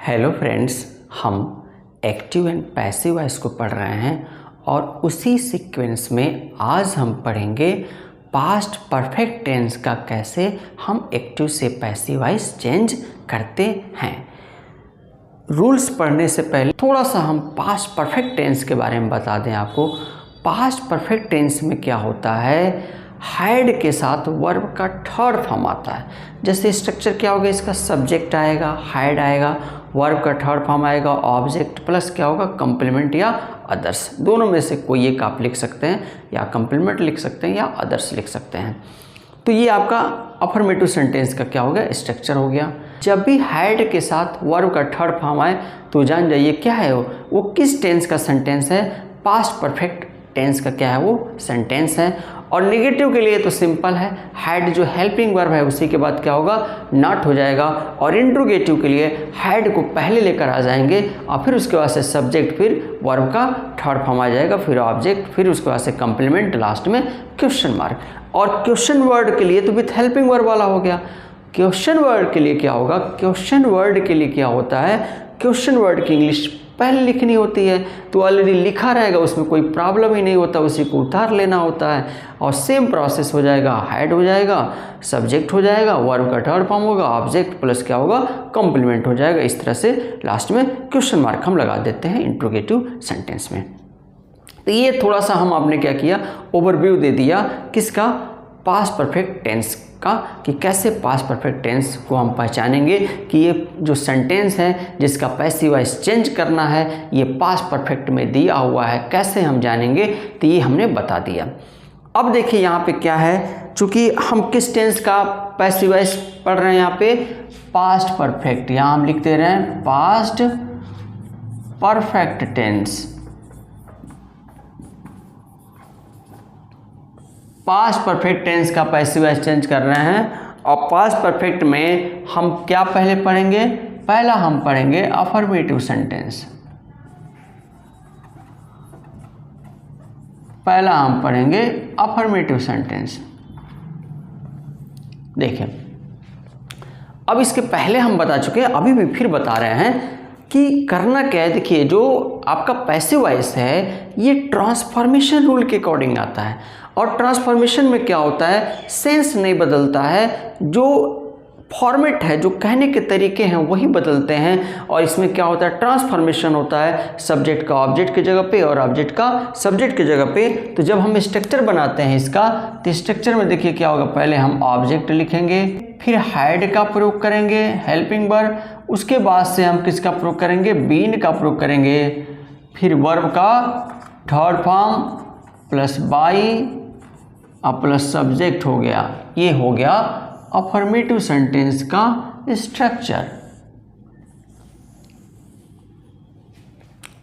Hello friends, हम active and passive voice को पढ़ रहे हैं और उसी सीक्वेंस में आज हम पढ़ेंगे पास्ट परफेक्ट टेंस का कैसे हम एक्टिव से पैसिव वॉइस चेंज करते हैं। रूल्स पढ़ने से पहले थोड़ा सा हम पास्ट परफेक्ट टेंस के बारे में बता दें आपको। पास्ट परफेक्ट टेंस में क्या होता है, हैड के साथ वर्ब का थर्ड फॉर्म आता है। जैसे स्ट्रक्चर क्या होगा, इसका सब्जेक्ट आएगा, हैड आएगा, वर्ब का थर्ड फॉर्म आएगा, ऑब्जेक्ट प्लस क्या होगा, कंप्लीमेंट या अदर्स। दोनों में से कोई एक आप लिख सकते हैं, या कंप्लीमेंट लिख सकते हैं या अदर्स लिख सकते हैं। तो ये आपका अफर्मेटिव सेंटेंस का क्या हो गया, स्ट्रक्चर हो गया। जब भी हैड के साथ वर्ब का थर्ड फॉर्म आए तो जान जाइए क्या है वो किस टेंस का सेंटेंस है, पास्ट परफेक्ट टेंस का क्या है वो सेंटेंस है। और नेगेटिव के लिए तो सिंपल है, हैड जो हेल्पिंग वर्ब है उसी के बाद क्या होगा, नॉट हो जाएगा। और इंट्रोगेटिव के लिए हैड को पहले लेकर आ जाएंगे और फिर उसके बाद से सब्जेक्ट, फिर वर्ब का थर्ड फॉर्म आ जाएगा, फिर ऑब्जेक्ट, फिर उसके बाद से कंप्लीमेंट, लास्ट में क्वेश्चन मार्क। और क्वेश्चन वर्ड के लिए तो विथ हेल्पिंग वर्ब वाला हो गया। क्वेश्चन वर्ड के लिए क्या होगा, क्वेश्चन वर्ड के लिए क्या होता है, क्वेश्चन वर्ड की इंग्लिश पहले लिखनी होती है तो ऑलरेडी लिखा रहेगा, उसमें कोई प्रॉब्लम ही नहीं होता, उसी को उतार लेना होता है। और सेम प्रोसेस हो जाएगा, हैड हो जाएगा, सब्जेक्ट हो जाएगा, वर्ब का थर्ड फॉर्म होगा, ऑब्जेक्ट प्लस क्या होगा, कंप्लीमेंट हो जाएगा। इस तरह से लास्ट में क्वेश्चन मार्क हम लगा देते हैं इंट्रोगेटिव सेंटेंस में। तो ये थोड़ा सा हम आपने क्या किया, ओवरव्यू दे दिया किसका, पास्ट परफेक्ट टेंस का, कि कैसे पास्ट परफेक्ट टेंस को हम पहचानेंगे कि ये जो सेंटेंस है जिसका पैसिव वॉइस चेंज करना है ये पास्ट परफेक्ट में दिया हुआ है, कैसे हम जानेंगे, तो ये हमने बता दिया। अब देखिए यहाँ पे क्या है, चूँकि हम किस टेंस का पैसिव वॉइस पढ़ रहे हैं, यहाँ पे पास्ट परफेक्ट, यहाँ हम लिखते रहे हैं past perfect tense. Past perfect tense का पैसिव वॉइस चेंज कर रहे हैं। और पास्ट परफेक्ट में हम क्या पहले पढ़ेंगे, पहला हम पढ़ेंगे अफर्मेटिव सेंटेंस। पहला हम पढ़ेंगे अफर्मेटिव सेंटेंस। देखिए अब इसके पहले हम बता चुके हैं, अभी भी फिर बता रहे हैं कि करना क्या है। देखिए जो आपका पैसिव वॉइस है ये ट्रांसफॉर्मेशन रूल के अकॉर्डिंग आता है। और ट्रांसफॉर्मेशन में क्या होता है, सेंस नहीं बदलता है, जो फॉर्मेट है, जो कहने के तरीके हैं वही बदलते हैं। और इसमें क्या होता है, ट्रांसफॉर्मेशन होता है, सब्जेक्ट का ऑब्जेक्ट की जगह पे और ऑब्जेक्ट का सब्जेक्ट की जगह पे। तो जब हम स्ट्रक्चर बनाते हैं इसका, तो स्ट्रक्चर में देखिए क्या होगा, पहले हम ऑब्जेक्ट लिखेंगे, फिर हैड का प्रयोग करेंगे हेल्पिंग वर्ब, उसके बाद से हम किसका प्रयोग करेंगे, बीन का प्रयोग करेंगे, फिर वर्ब का थर्ड फॉर्म प्लस बाई और प्लस सब्जेक्ट हो गया। ये हो गया अफर्मेटिव सेंटेंस का स्ट्रक्चर।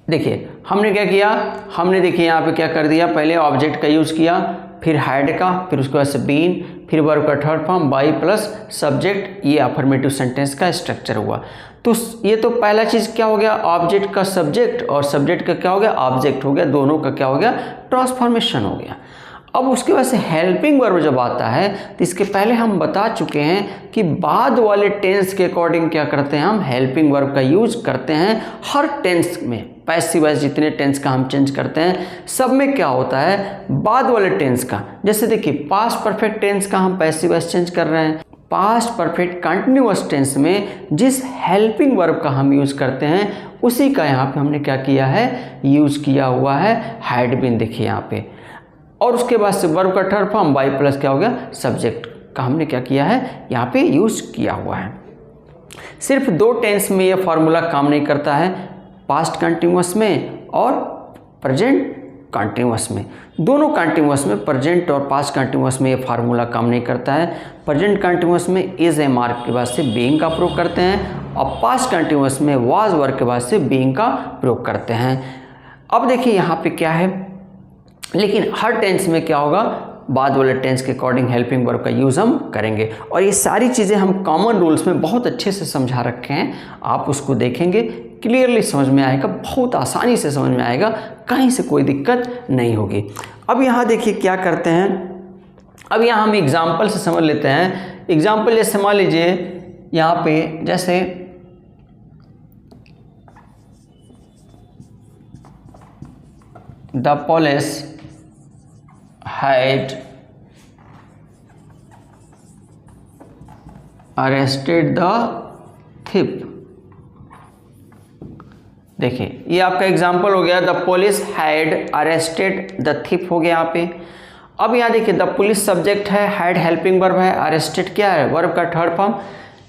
देखिए हमने क्या किया, हमने देखिए यहाँ पे क्या कर दिया, पहले ऑब्जेक्ट का यूज़ किया, फिर हैड का, फिर उसके बाद से बीन, फिर वर्ब का third form by plus subject. ये अफर्मेटिव सेंटेंस का स्ट्रक्चर हुआ। तो ये तो पहला चीज़ क्या हो गया, ऑब्जेक्ट का सब्जेक्ट और सब्जेक्ट का क्या हो गया, ऑब्जेक्ट हो गया, दोनों का क्या हो गया, ट्रांसफॉर्मेशन हो गया। अब उसके बाद से हेल्पिंग वर्ब जब आता है तो इसके पहले हम बता चुके हैं कि बाद वाले टेंस के अकॉर्डिंग क्या करते हैं, हम हेल्पिंग वर्ब का यूज करते हैं हर टेंस में। पैसिव वॉइस जितने टेंस का हम चेंज करते हैं सब में क्या होता है, बाद वाले टेंस का। जैसे देखिए पास्ट परफेक्ट टेंस का हम पैसिव वॉइस चेंज कर रहे हैं, पास्ट परफेक्ट कंटिन्यूअस टेंस में जिस हेल्पिंग वर्ब का हम यूज़ करते हैं उसी का यहाँ पे हमने क्या किया है, यूज़ किया हुआ है हैड बीन। देखिए यहाँ पे, और उसके बाद से वर्ब का थर्ड फॉर्म बाई प्लस क्या हो गया, सब्जेक्ट का हमने क्या किया है, यहाँ पे यूज़ किया हुआ है। सिर्फ दो टेंस में ये फार्मूला काम नहीं करता है, पास्ट कंटिन्यूअस में और प्रेजेंट कंटिन्यूअस में। दोनों कंटिन्यूअस में, प्रेजेंट और पास्ट कंटिन्यूअस में ये फार्मूला काम नहीं करता है। प्रेजेंट कंटिन्यूअस में इज ए मार्क के बाद से बीइंग का प्रयोग करते हैं और पास्ट कंटिन्यूअस में वाज वर्ब के बाद से बीइंग का प्रयोग करते हैं। अब देखिए यहाँ पे क्या है, लेकिन हर टेंस में क्या होगा, बाद वाले टेंस के अकॉर्डिंग हेल्पिंग वर्ब का यूज़ हम करेंगे। और ये सारी चीज़ें हम कॉमन रूल्स में बहुत अच्छे से समझा रखे हैं, आप उसको देखेंगे क्लियरली समझ में आएगा, बहुत आसानी से समझ में आएगा, कहीं से कोई दिक्कत नहीं होगी। अब यहाँ देखिए क्या करते हैं, अब यहाँ हम एग्जाम्पल से समझ लेते हैं। एग्जाम्पल जैसे मान लीजिए यहाँ पे, जैसे the police had arrested the thief. देखिए ये आपका एग्जाम्पल हो गया, the police had arrested the thief हो गया यहाँ पे। अब यहाँ देखिए द पुलिस सब्जेक्ट है, हैड हेल्पिंग वर्ब है, अरेस्टेड क्या है, वर्ब का थर्ड फॉर्म,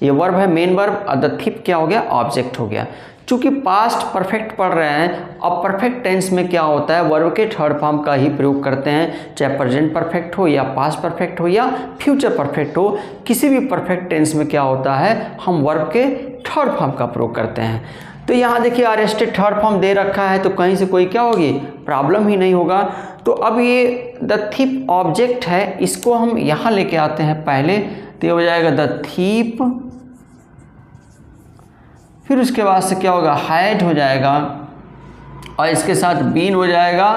ये वर्ब है मेन वर्ब, और द थिप क्या हो गया, ऑब्जेक्ट हो गया। चूंकि पास्ट परफेक्ट पढ़ रहे हैं, अब परफेक्ट टेंस में क्या होता है, वर्ब के थर्ड फॉर्म का ही प्रयोग करते हैं, चाहे प्रेजेंट परफेक्ट हो या पास्ट परफेक्ट हो या फ्यूचर परफेक्ट हो, किसी भी परफेक्ट टेंस में क्या होता है, हम वर्ब के थर्ड फॉर्म का प्रयोग करते हैं। तो यहाँ देखिए अरेस्टेड थर्ड फॉर्म दे रखा है, तो कहीं से कोई क्या होगी, प्रॉब्लम ही नहीं होगा। तो अब ये द थीप ऑब्जेक्ट है, इसको हम यहाँ लेके आते हैं पहले, तो ये हो जाएगा द थीप, फिर उसके बाद से क्या होगा, हैड हो जाएगा, और इसके साथ बीन हो जाएगा,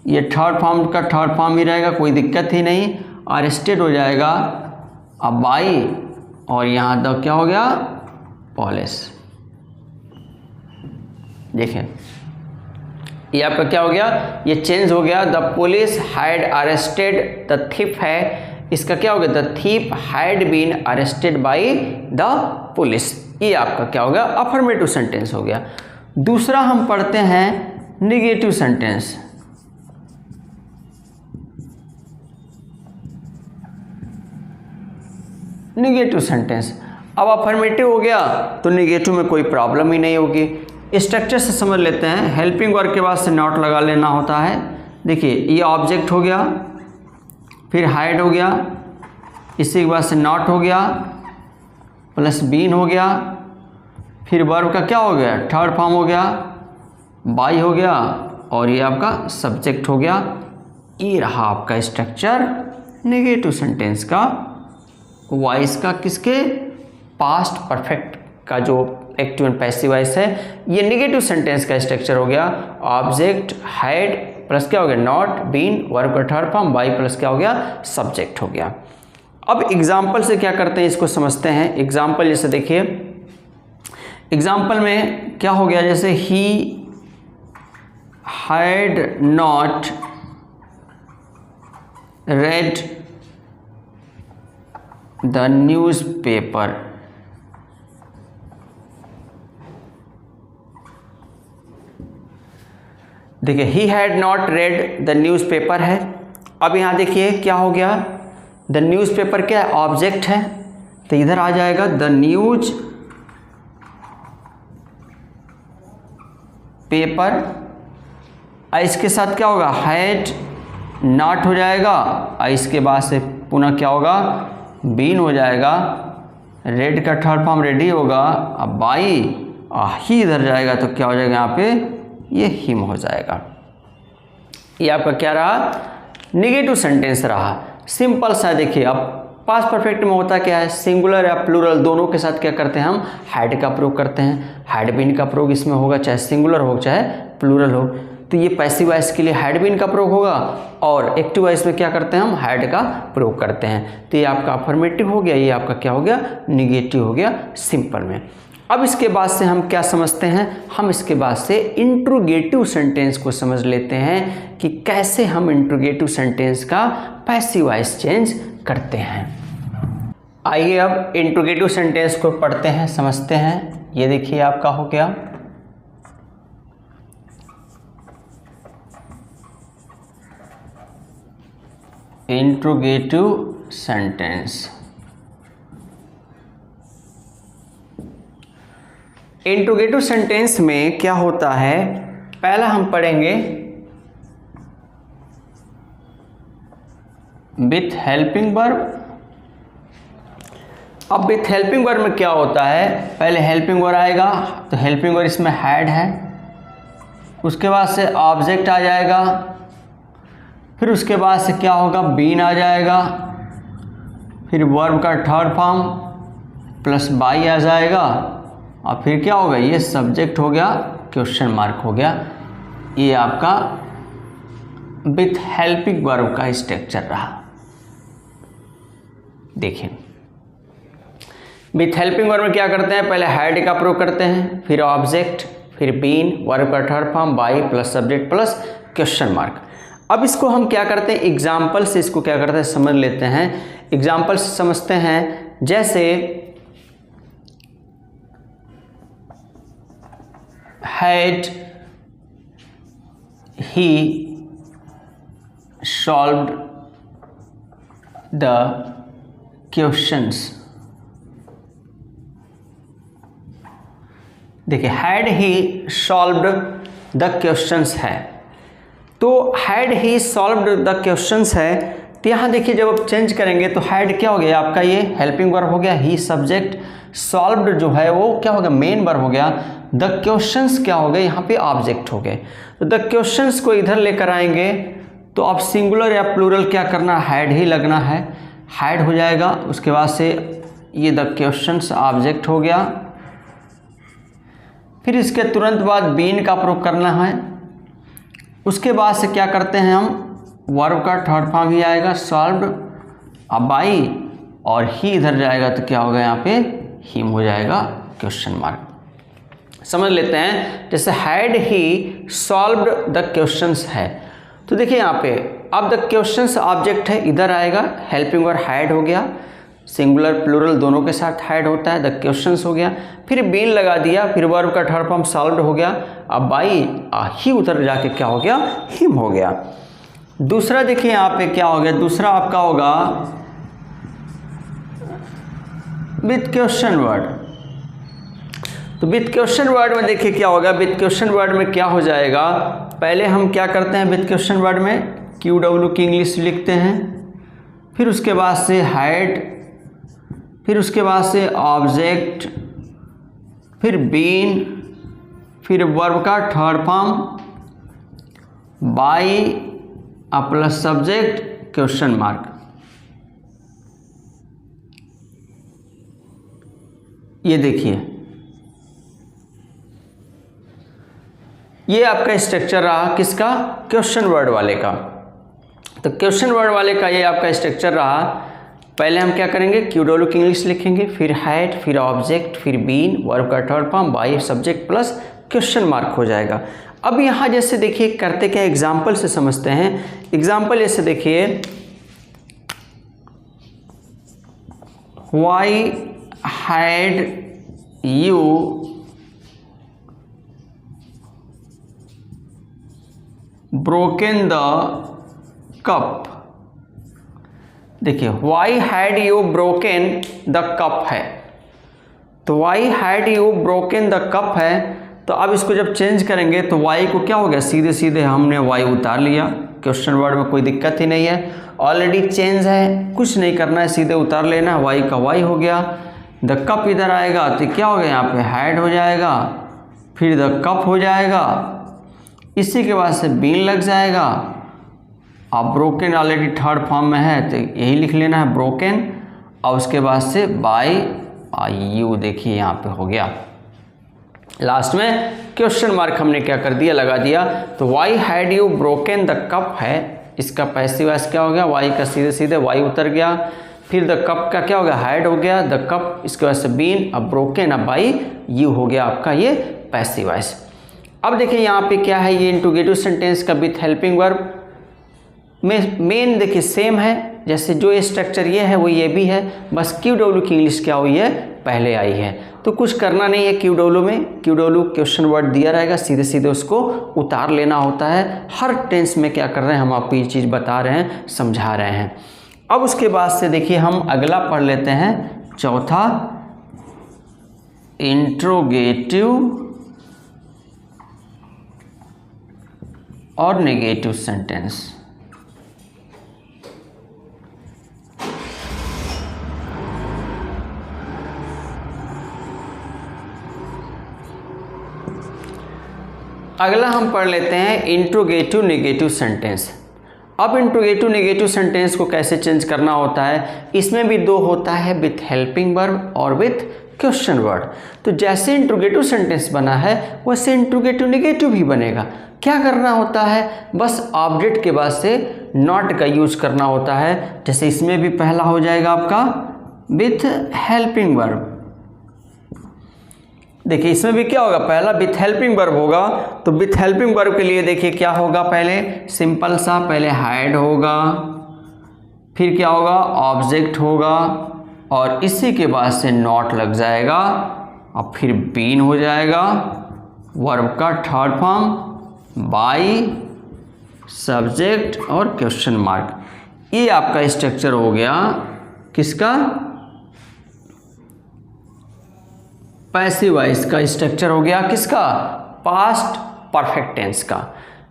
ये थर्ड फॉर्म का थर्ड फॉर्म ही रहेगा, कोई दिक्कत ही नहीं, अरेस्टेड हो जाएगा, अब बाई, और यहाँ द क्या हो गया, पुलिस। देखें ये आपका क्या हो गया, ये चेंज हो गया, the police had arrested the thief है, इसका क्या हो गया, the thief had been arrested by the police. ये आपका क्या हो गया, अफर्मेटिव सेंटेंस हो गया। दूसरा हम पढ़ते हैं निगेटिव सेंटेंस। निगेटिव सेंटेंस, अब अफर्मेटिव हो गया तो निगेटिव में कोई प्रॉब्लम ही नहीं होगी। स्ट्रक्चर से समझ लेते हैं, हेल्पिंग वर्ब के बाद से नॉट लगा लेना होता है। देखिए ये ऑब्जेक्ट हो गया, फिर हाइड हो गया, इसी के बाद से नॉट हो गया, प्लस बीन हो गया, फिर वर्ब का क्या हो गया, थर्ड फॉर्म हो गया, बाई हो गया, और ये आपका सब्जेक्ट हो गया। ये रहा आपका स्ट्रक्चर नेगेटिव सेंटेंस का, वॉइस का, किसके, पास्ट परफेक्ट का जो एक्टिव एंड पैसिव वॉइस है। ये नेगेटिव सेंटेंस का स्ट्रक्चर हो गया, ऑब्जेक्ट हैड प्लस क्या हो गया, नॉट, बीन, वर्ब का थर्ड फॉर्म, बाई प्लस क्या हो गया, सब्जेक्ट हो गया। अब एग्जाम्पल से क्या करते हैं इसको समझते हैं। एग्जाम्पल जैसे देखिए, एग्जाम्पल में क्या हो गया, जैसे he had not read the newspaper. देखिए he had not read the newspaper है। अब यहाँ देखिए क्या हो गया, द न्यूज़पेपर क्या है, ऑब्जेक्ट है, तो इधर आ जाएगा द न्यूज़ पेपर, और इसके साथ क्या होगा, हैड नॉट हो जाएगा, और इसके बाद से पुनः क्या होगा, बीन हो जाएगा, रेड का थर्ड फॉर्म रेडी होगा, अब बाई, ही इधर जाएगा तो क्या हो जाएगा, यहाँ पे ये हिम हो जाएगा। ये आपका क्या रहा, निगेटिव सेंटेंस रहा, सिंपल सा। देखिए अब पास्ट परफेक्ट में होता क्या है, सिंगुलर या प्लूरल दोनों के साथ क्या करते हैं, हम हैड का प्रयोग करते हैं। हैड बीन का प्रयोग इसमें होगा, चाहे सिंगुलर हो चाहे प्लूरल हो। तो ये पैसिव वॉइस के लिए हैड बीन का प्रयोग होगा, और एक्टिव वॉइस में क्या करते हैं, हम हैड का प्रयोग करते हैं। तो ये आपका अफर्मेटिव हो गया, ये आपका क्या हो गया, निगेटिव हो गया सिंपल में। अब इसके बाद से हम क्या समझते हैं, हम इसके बाद से इंट्रोगेटिव सेंटेंस को समझ लेते हैं कि कैसे हम इंट्रोगेटिव सेंटेंस का पैसिव वॉइस चेंज करते हैं। आइए अब इंट्रोगेटिव सेंटेंस को पढ़ते हैं, समझते हैं। ये देखिए आपका हो गया, इंट्रोगेटिव सेंटेंस। इंट्रोगेटिव सेंटेंस में क्या होता है, पहला हम पढ़ेंगे विथ हेल्पिंग वर्ब। अब विथ हेल्पिंग वर्ब में क्या होता है, पहले हेल्पिंग वर्ब आएगा, तो हेल्पिंग वर्ब इसमें हैड है, उसके बाद से ऑब्जेक्ट आ जाएगा, फिर उसके बाद से क्या होगा, बीन आ जाएगा, फिर वर्ब का थर्ड फॉर्म प्लस बाई आ जाएगा, और फिर क्या होगा, ये सब्जेक्ट हो गया, क्वेश्चन मार्क हो गया। ये आपका विथ हेल्पिंग वर्ब का स्ट्रक्चर रहा। देखिए विथ हेल्पिंग वर्ब में क्या करते हैं, पहले हैड का प्रयोग करते हैं, फिर ऑब्जेक्ट, फिर बीन, वर्ब का third form, by plus subject plus question mark. अब इसको हम क्या करते हैं, एग्जाम्पल से इसको क्या करते हैं समझ लेते हैं। एग्जाम्पल से समझते हैं, जैसे had he solved the questions. देखिए had he solved the questions है, तो had he solved the questions है, तो यहाँ देखिए जब आप चेंज करेंगे तो हैड क्या हो गया आपका, ये हेल्पिंग वर्ब हो गया, ही सब्जेक्ट, सॉल्व्ड जो है वो क्या हो गया मेन वर्ब हो गया, द क्वेश्चंस क्या हो गए यहाँ पे ऑब्जेक्ट हो गए। तो द क्वेश्चंस को इधर लेकर आएंगे तो अब सिंगुलर या प्लूरल क्या करना, हैड ही लगना है, हैड हो जाएगा। उसके बाद से ये द क्वेश्चंस ऑब्जेक्ट हो गया, फिर इसके तुरंत बाद बीन का प्रयोग करना है। उसके बाद से क्या करते हैं हम, वर्ब का थर्ड फॉर्म ही आएगा सॉल्व्ड, अब बाई और ही इधर जाएगा तो क्या होगा यहाँ पे हिम हो जाएगा क्वेश्चन मार्क। समझ लेते हैं, जैसे had he solved the questions है, तो देखिए यहाँ पे अब द क्वेश्चंस ऑब्जेक्ट है, इधर आएगा हेल्पिंग वर्ब हैड हो गया, सिंगुलर प्लूरल दोनों के साथ हैड होता है, द क्वेश्चंस हो गया, फिर बीन लगा दिया, फिर वर्ब का थर्ड फॉर्म सॉल्व्ड हो गया, अब बाई ही उधर जाके क्या हो गया हिम हो गया। दूसरा देखिए यहाँ पे क्या हो गया, दूसरा आपका होगा विथ क्वेश्चन वर्ड। तो विथ क्वेश्चन वर्ड में देखिए क्या होगा, विथ क्वेश्चन वर्ड में क्या हो जाएगा, पहले हम क्या करते हैं विथ क्वेश्चन वर्ड में क्यू डब्ल्यू की इंग्लिश लिखते हैं, फिर उसके बाद से हैड, फिर उसके बाद से ऑब्जेक्ट, फिर बीन, फिर वर्ब का third form, by plus subject question mark. ये देखिए ये आपका स्ट्रक्चर रहा किसका, क्वेश्चन वर्ड वाले का। तो क्वेश्चन वर्ड वाले का ये आपका स्ट्रक्चर रहा, पहले हम क्या करेंगे क्यू डब्ल्यू की इंग्लिश लिखेंगे, फिर हैड, फिर ऑब्जेक्ट, फिर बीन, वर्ब का third form, by subject plus question mark हो जाएगा। अब यहाँ जैसे देखिए करते क्या, एग्जाम्पल से समझते हैं। एग्जाम्पल जैसे देखिए why had you broken the cup. देखिए why had you broken the cup है, तो why had you broken the cup है, तो अब इसको जब चेंज करेंगे तो वाई को क्या हो गया, सीधे सीधे हमने वाई उतार लिया, क्वेश्चन वर्ड में कोई दिक्कत ही नहीं है, ऑलरेडी चेंज है, कुछ नहीं करना है, सीधे उतार लेना, वाई का वाई हो गया। द कप इधर आएगा तो क्या हो गया यहाँ पे हैड हो जाएगा, फिर द कप हो जाएगा, इसी के बाद से बीन लग जाएगा। अब ब्रोकन ऑलरेडी थर्ड फॉर्म में है तो यही लिख लेना है ब्रोकन, और उसके बाद से बाई यू देखिए यहाँ पे हो गया। लास्ट में क्वेश्चन मार्क हमने क्या कर दिया, लगा दिया। तो why had you broken the cup है, इसका पैसिव वॉइस क्या हो गया, वाई का सीधे सीधे वाई उतर गया, फिर द कप का क्या हो गया हैड हो गया, द कप, इसके बाद से बीन, अब ब्रोकन, अब बाई यू हो गया आपका ये पैसिव वॉइस। अब देखिए यहाँ पे क्या है, ये इंट्रोगेटिव सेंटेंस का विथ हेल्पिंग वर्ब में मेन देखिए सेम है, जैसे जो ये स्ट्रक्चर ये है वो ये भी है, बस क्यू डब्ल्यू की इंग्लिश क्या हुई है पहले आई है, तो कुछ करना नहीं है। क्यू डब्ल्यू में क्यू डब्ल्यू क्वेश्चन वर्ड दिया रहेगा, सीधे सीधे उसको उतार लेना होता है। हर टेंस में क्या कर रहे हैं हम आपको ये चीज़ बता रहे हैं, समझा रहे हैं। अब उसके बाद से देखिए हम अगला पढ़ लेते हैं, चौथा इंट्रोगेटिव और नेगेटिव सेंटेंस। अगला हम पढ़ लेते हैं इंट्रोगेटिव नेगेटिव सेंटेंस। अब इंट्रोगेटिव नेगेटिव सेंटेंस को कैसे चेंज करना होता है, इसमें भी दो होता है, विथ हेल्पिंग वर्ब और विथ क्वेश्चन वर्ड। तो जैसे इंट्रोगेटिव सेंटेंस बना है वैसे इंट्रोगेटिव नेगेटिव भी बनेगा। क्या करना होता है, बस ऑब्जेक्ट के बाद से नॉट का यूज करना होता है। जैसे इसमें भी पहला हो जाएगा आपका विथ हेल्पिंग वर्ब, देखिए इसमें भी क्या होगा, पहला विथ हेल्पिंग वर्ब होगा, तो विथ हेल्पिंग वर्ब के लिए देखिए क्या होगा, पहले सिंपल सा पहले हैड होगा, फिर क्या होगा ऑब्जेक्ट होगा, और इसी के बाद से नॉट लग जाएगा, और फिर बीन हो जाएगा, वर्ब का थर्ड फॉर्म बाई, सब्जेक्ट और क्वेश्चन मार्क। ये आपका स्ट्रक्चर हो गया किसका, पैसिव वॉइस का स्ट्रक्चर हो गया किसका, पास्ट परफेक्ट टेंस का।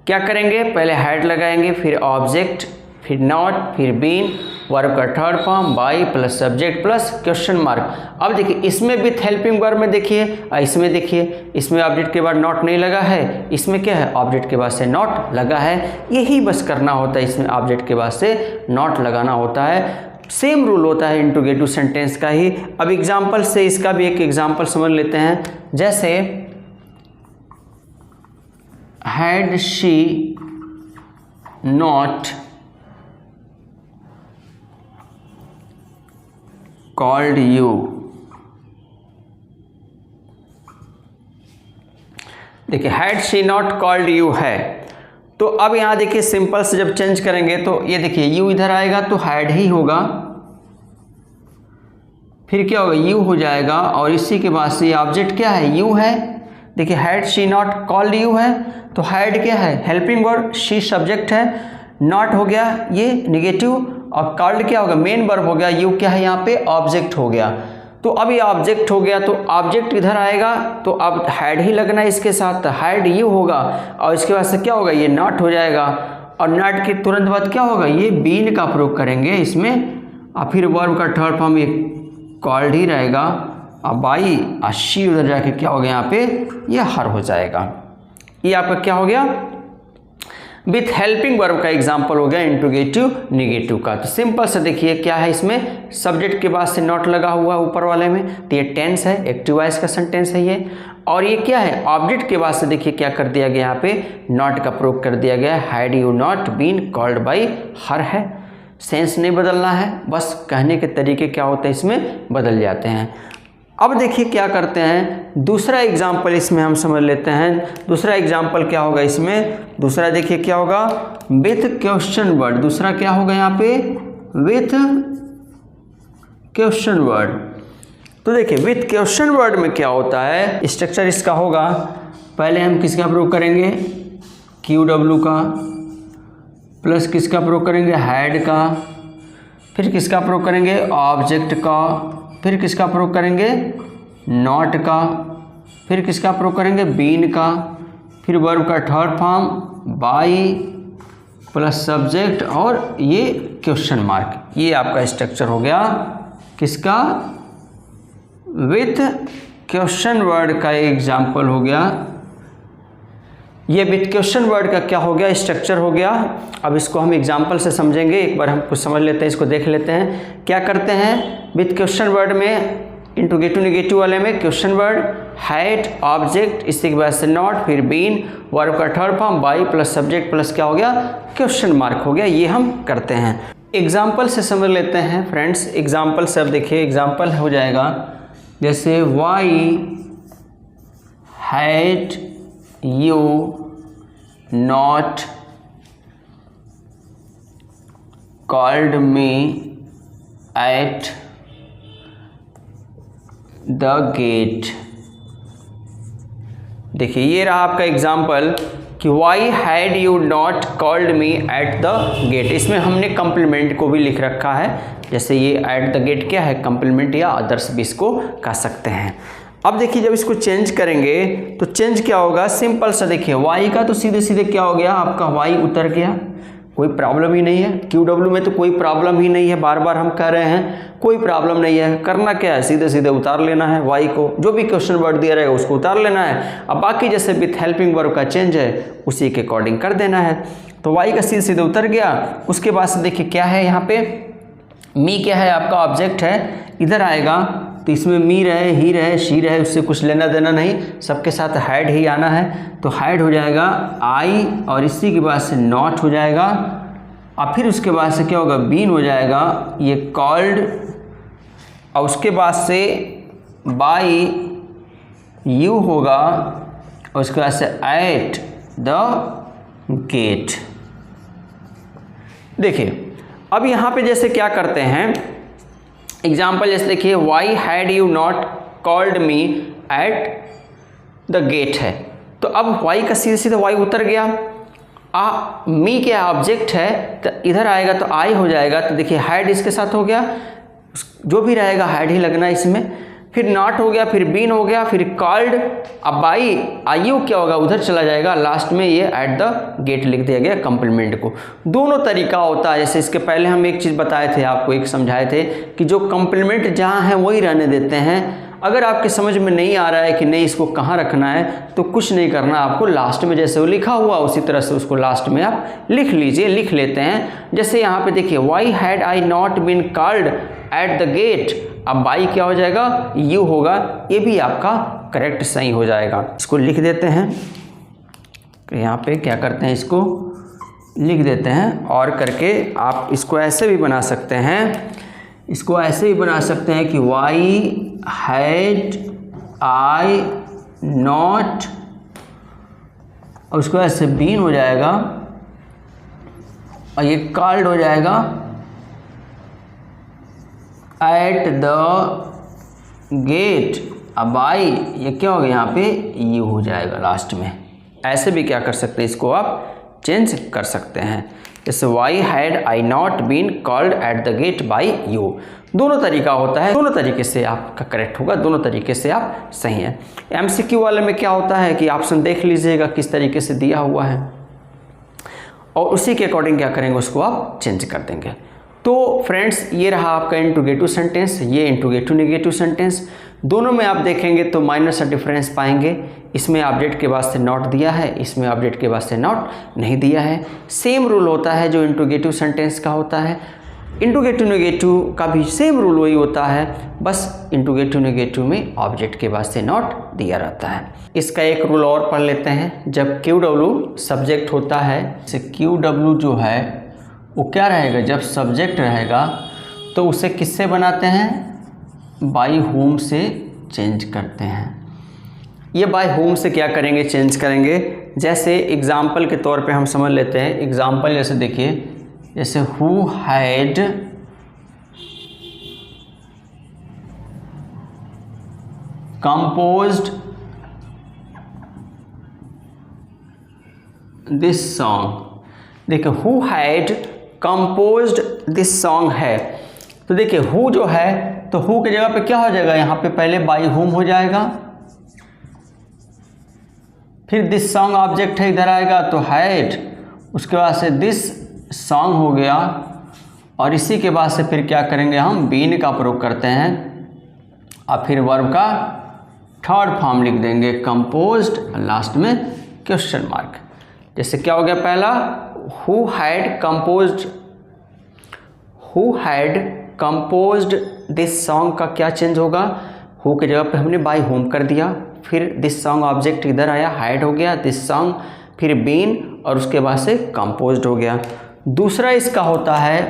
क्या करेंगे, पहले हैड लगाएंगे, फिर ऑब्जेक्ट, फिर नॉट, फिर बीन, वर्ब का third form by plus subject plus question mark. अब देखिए इसमें विथ हेल्पिंग वर्ब में देखिए, इसमें देखिए इसमें ऑब्जेक्ट के बाद नॉट नहीं लगा है, इसमें क्या है ऑब्जेक्ट के बाद से नॉट लगा है। यही बस करना होता है, इसमें ऑब्जेक्ट के बाद से नॉट लगाना होता है। सेम रूल होता है इंट्रोगेटिव सेंटेंस का ही। अब एग्जाम्पल से इसका भी एक एग्जाम्पल समझ लेते हैं, जैसे had she not called you, देखिए had she not called you है, तो अब यहाँ देखिए सिंपल से जब चेंज करेंगे तो ये देखिए यू इधर आएगा तो हैड ही होगा, फिर क्या होगा यू हो जाएगा, और इसी के बाद से ऑब्जेक्ट क्या है यू है। देखिए had she not called you है, तो हैड क्या है हेल्पिंग वर्ब, शी सब्जेक्ट है, नॉट हो गया ये नेगेटिव, और कॉल्ड क्या होगा मेन वर्ब हो गया, यू क्या है यहाँ पे ऑब्जेक्ट हो गया। तो अब ये ऑब्जेक्ट हो गया, तो ऑब्जेक्ट इधर आएगा तो अब हैड ही लगना है इसके साथ, हैड यू होगा, और इसके बाद से क्या होगा ये नॉट हो जाएगा, और नॉट के तुरंत बाद क्या होगा ये बीन का प्रयोग करेंगे इसमें, और फिर वर्ब का थर्ड फॉर्म ये कॉल्ड ही रहेगा, और बाई और शी उधर जाके क्या हो गया यहाँ पे ये हर हो जाएगा। ये आपका क्या हो गया विथ हेल्पिंग वर्ब का एग्जाम्पल हो गया इंट्रोगेटिव नेगेटिव का। तो सिंपल से देखिए क्या है, इसमें सब्जेक्ट के बाद से नॉट लगा हुआ ऊपर वाले में, तो ये टेंस है, एक्टिव वॉइस का सेंटेंस है ये, और ये क्या है ऑब्जेक्ट के बाद से देखिए क्या कर दिया गया यहाँ पे नॉट का प्रयोग कर दिया गया, had you not been called by her है। सेंस नहीं बदलना है, बस कहने के तरीके क्या होते हैं इसमें बदल जाते हैं। अब देखिए क्या करते हैं, दूसरा एग्जाम्पल इसमें हम समझ लेते हैं। दूसरा एग्जाम्पल क्या होगा इसमें, दूसरा देखिए क्या होगा विथ क्वेश्चन वर्ड, दूसरा क्या होगा यहाँ पे विथ क्वेश्चन वर्ड। तो देखिए विथ क्वेश्चन वर्ड में क्या होता है, स्ट्रक्चर इसका होगा, पहले हम किसका प्रयोग करेंगे QW का, प्लस किसका प्रयोग करेंगे हैड का, फिर किसका प्रयोग करेंगे ऑब्जेक्ट का, फिर किसका प्रयोग करेंगे नॉट का, फिर किसका प्रयोग करेंगे बीन का, फिर वर्ब का third form by plus subject और ये क्वेश्चन मार्क। ये आपका स्ट्रक्चर हो गया किसका विथ क्वेश्चन वर्ड का एग्जाम्पल हो गया। ये विथ क्वेश्चन वर्ड का क्या हो गया स्ट्रक्चर हो गया। अब इसको हम एग्जाम्पल से समझेंगे, एक बार हम कुछ समझ लेते हैं, इसको देख लेते हैं क्या करते हैं। विथ क्वेश्चन वर्ड में इंट्रोगेटिव नेगेटिव वाले में क्वेश्चन वर्ड हैड ऑब्जेक्ट, इसके बाद से नॉट, फिर बीन, वर्ब का third form by plus subject plus क्या हो गया क्वेश्चन मार्क हो गया। ये हम करते हैं, एग्जाम्पल से समझ लेते हैं फ्रेंड्स। एग्जाम्पल से अब देखिए एग्जाम्पल हो जाएगा जैसे why had you not called me at the gate. देखिए ये रहा आपका एग्जाम्पल कि why had you not called me at the gate. इसमें हमने कम्प्लीमेंट को भी लिख रखा है, जैसे ये एट द गेट क्या है कम्प्लीमेंट या अदर्स भी इसको कह सकते हैं। अब देखिए जब इसको चेंज करेंगे तो चेंज क्या होगा, सिंपल सा देखिए वाई का तो सीधे सीधे क्या हो गया आपका वाई उतर गया, कोई प्रॉब्लम ही नहीं है। QW में तो कोई प्रॉब्लम ही नहीं है, बार बार हम कह रहे हैं कोई प्रॉब्लम नहीं है। करना क्या है, सीधे सीधे उतार लेना है वाई को, जो भी क्वेश्चन वर्ड दिया रहेगा उसको उतार लेना है। अब बाकी जैसे विथ हेल्पिंग वर्ब का चेंज है उसी के अकॉर्डिंग कर देना है। तो वाई का सीधे सीधे उतर गया। उसके बाद से देखिए क्या है यहाँ पे मी क्या है आपका ऑब्जेक्ट है, इधर आएगा तो इसमें मी रहे ही रहे शी रहे उससे कुछ लेना देना नहीं, सबके साथ हैड ही आना है। तो हैड हो जाएगा आई और इसी के बाद से नॉट हो जाएगा और फिर उसके बाद से क्या होगा बीन हो जाएगा ये कॉल्ड और उसके बाद से बाई यू होगा, उसके बाद से एट द गेट। देखिए अब यहाँ पे जैसे क्या करते हैं, एग्जाम्पल जैसे देखिए, why had you not called me at the gate है, तो अब वाई का सीधे सीधे वाई उतर गया, मी क्या ऑब्जेक्ट है तो इधर आएगा तो आई हो जाएगा, तो देखिए हैड इसके साथ हो गया, जो भी रहेगा हैड ही लगना इसमें, फिर नॉट हो गया, फिर बीन हो गया, फिर कॉल्ड, अब बाई आयु क्या होगा उधर चला जाएगा, लास्ट में ये एट द गेट लिख दिया गया कंप्लीमेंट को। दोनों तरीका होता है, जैसे इसके पहले हम एक चीज़ बताए थे आपको, एक समझाए थे कि जो कंप्लीमेंट जहाँ है वही रहने देते हैं। अगर आपके समझ में नहीं आ रहा है कि नहीं इसको कहाँ रखना है तो कुछ नहीं करना, आपको लास्ट में जैसे वो लिखा हुआ उसी तरह से उसको लास्ट में आप लिख लीजिए, लिख लेते हैं। जैसे यहाँ पे देखिए, why had I not been called at the gate, अब बाई क्या हो जाएगा, यू होगा, ये भी आपका करेक्ट सही हो जाएगा। इसको लिख देते हैं, यहाँ पे क्या करते हैं, इसको लिख देते हैं, और करके आप इसको ऐसे भी बना सकते हैं, इसको ऐसे भी बना सकते हैं कि वाई हैड आई नॉट, और उसको ऐसे बीन हो जाएगा, और ये कॉल्ड हो जाएगा एट द गेट, अब आई ये क्या हो गया, यहाँ पे यू हो जाएगा लास्ट में। ऐसे भी क्या कर सकते हैं, इसको आप चेंज कर सकते हैं, जैसे why had I not been called at the gate by you. दोनों तरीका होता है, दोनों तरीके से आपका करेक्ट होगा, दोनों तरीके से आप सही हैं। एमसीक्यू वाले में क्या होता है कि ऑप्शन देख लीजिएगा किस तरीके से दिया हुआ है, और उसी के अकॉर्डिंग क्या करेंगे, उसको आप चेंज कर देंगे। तो फ्रेंड्स ये रहा आपका इंट्रोगेटिव सेंटेंस, ये इंट्रोगेटिव नेगेटिव सेंटेंस। दोनों में आप देखेंगे तो माइनर सा डिफरेंस पाएंगे, इसमें ऑब्जेक्ट के बाद से नॉट दिया है, इसमें ऑब्जेक्ट के बाद से नॉट नहीं दिया है। सेम रूल होता है जो इंट्रोगेटिव सेंटेंस का होता है, इंट्रोगेटिव नेगेटिव का भी सेम रूल वही होता है, बस इंट्रोगेटिव नेगेटिव में ऑब्जेक्ट के बाद से नॉट दिया रहता है। इसका एक रूल और पढ़ लेते हैं, जब QW सब्जेक्ट होता है, जैसे QW जो है वो क्या रहेगा, जब सब्जेक्ट रहेगा तो उसे किससे बनाते हैं, बाई होम से चेंज करते हैं। ये बाई होम से क्या करेंगे, चेंज करेंगे। जैसे एग्जाम्पल के तौर पे हम समझ लेते हैं, एग्जाम्पल जैसे देखिए, जैसे who had composed this song, देखिए who had composed this song है, तो देखिए हु जो है तो हु की जगह पे क्या हो जाएगा, यहाँ पे पहले बाई होम हो जाएगा, फिर दिस सॉन्ग ऑब्जेक्ट है इधर आएगा तो हैड, उसके बाद से दिस सॉन्ग हो गया, और इसी के बाद से फिर क्या करेंगे, हम बीन का प्रयोग करते हैं, और फिर वर्ब का थर्ड फॉर्म लिख देंगे कंपोज्ड, लास्ट में क्वेश्चन मार्क। जैसे क्या हो गया, पहला who had composed this song का क्या चेंज होगा, हु की जगह पे हमने बाई होम कर दिया, फिर दिस सॉन्ग ऑब्जेक्ट इधर आया, हैड हो गया, दिस सॉन्ग, फिर बीन, और उसके बाद से कंपोज्ड हो गया। दूसरा इसका होता है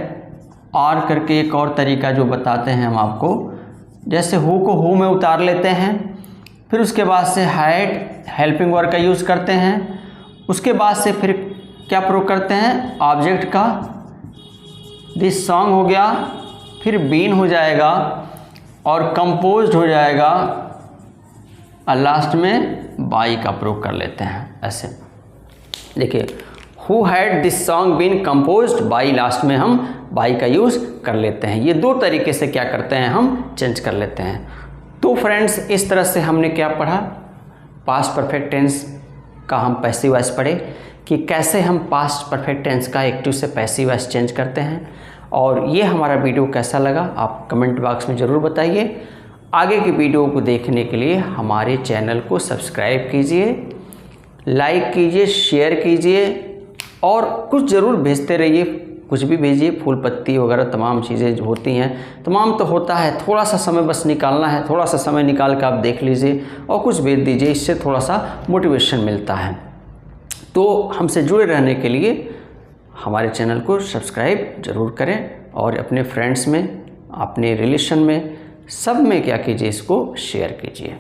और करके एक और तरीका जो बताते हैं हम आपको, जैसे हु को हु में उतार लेते हैं, फिर उसके बाद से हैड हेल्पिंग वर्ब का यूज़ करते हैं, उसके बाद से फिर क्या प्रयोग करते हैं, ऑब्जेक्ट का, दिस सॉन्ग हो गया, फिर बीन हो जाएगा और कंपोज्ड हो जाएगा, और लास्ट में बाई का प्रयोग कर लेते हैं। ऐसे देखिए, who had this song been composed by, last में हम बाई का यूज़ कर लेते हैं। ये दो तरीके से क्या करते हैं, हम चेंज कर लेते हैं। तो फ्रेंड्स इस तरह से हमने क्या पढ़ा, पास्ट परफेक्ट टेंस का हम पैसिव वॉइस पढ़े कि कैसे हम पास्ट परफेक्ट टेंस का एक्टिव से पैसिव वॉइस चेंज करते हैं। और ये हमारा वीडियो कैसा लगा आप कमेंट बॉक्स में ज़रूर बताइए। आगे की वीडियो को देखने के लिए हमारे चैनल को सब्सक्राइब कीजिए, लाइक कीजिए, शेयर कीजिए, और कुछ ज़रूर भेजते रहिए, कुछ भी भेजिए, फूल पत्ती वगैरह तमाम चीज़ें जो होती हैं, तमाम तो होता है, थोड़ा सा समय बस निकालना है, थोड़ा सा समय निकाल कर आप देख लीजिए और कुछ भेज दीजिए, इससे थोड़ा सा मोटिवेशन मिलता है। तो हमसे जुड़े रहने के लिए हमारे चैनल को सब्सक्राइब ज़रूर करें, और अपने फ्रेंड्स में, अपने रिलेशन में, सब में क्या कीजिए, इसको शेयर कीजिए।